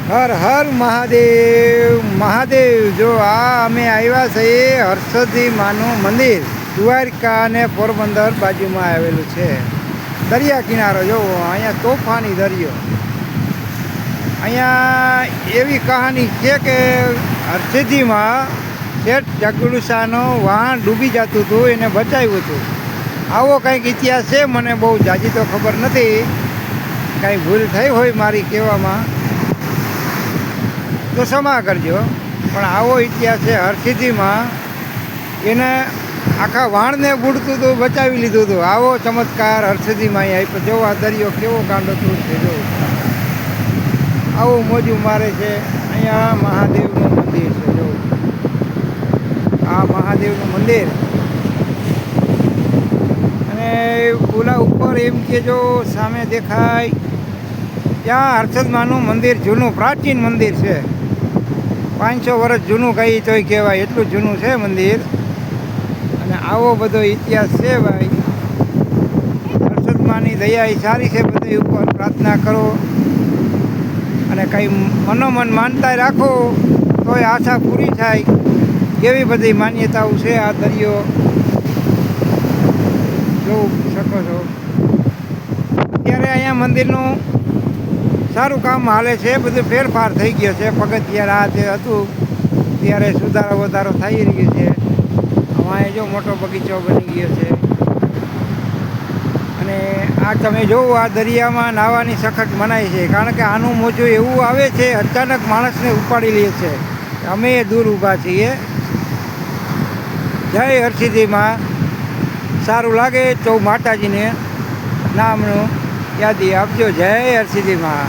હર હર મહાદેવ મહાદેવ. જો આ અમે આવ્યા છીએ હર્ષદી માનું મંદિર, દ્વારકા અને પોરબંદર બાજુમાં આવેલું છે. દરિયા કિનારો જોવો, અહીંયા તોફાની દરિયો. અહીંયા એવી કહાની છે કે હરસિદ્ધિમાં શેઠ જગડુશાનો વાહન ડૂબી જતું હતું, એને બચાવ્યું હતું. આવો કંઈક ઇતિહાસ છે. મને બહુ જાજી તો ખબર નથી, કાંઈ ભૂલ થઈ હોય મારી કહેવામાં તો ક્ષમા કરજો, પણ આવો ઇતિહાસ છે. હરસિદ્ધિમાં એને આખા વાણને બુડતું હતું, બચાવી લીધું હતું. આવો ચમત્કાર હરસિદ્ધિમાં અહીંયા આપ્યો. જો આ દરિયો કેવો કાંડોતું છે, જો આવું મોજું મારે છે. અહીંયા મહાદેવનું મંદિર છે. જો આ મહાદેવનું મંદિર, અને ઓલા ઉપર એમ કે જો સામે દેખાય ત્યાં હર્ષદમાનું મંદિર જૂનું પ્રાચીન મંદિર છે. 500 વર્ષ જૂનું કંઈ તોય કહેવાય, એટલું જૂનું છે મંદિર. અને આવો બધો ઇતિહાસ છે ભાઈ. હર્ષદમાની દયા એ સારી છે બધી ઉપર. પ્રાર્થના કરો અને કંઈ મનોમન માનતા રાખો તોય આશા પૂરી થાય, એવી બધી માન્યતાઓ છે. આ દરિયો જોઈ શકો છો. અત્યારે અહીંયા મંદિરનું સારું કામ હાલે છે, બધું ફેરફાર થઈ ગયો છે. પગથિયા આ જે હતું ત્યારે સુધારો વધારો થઈ રહ્યો છે. અહીંયા જો મોટો બગીચો બની ગયો છે. અને આ તમે જોવો, આ દરિયામાં નાહવાની સખત મનાય છે, કારણ કે આનું મોજું એવું આવે છે, અચાનક માણસને ઉપાડી લે છે. અમે દૂર ઊભા છીએ. જય હરસિદ્ધિમાં. સારું લાગે તો માતાજીને નામનું યાદી આપજો. જય હરસિદ્ધિમાં.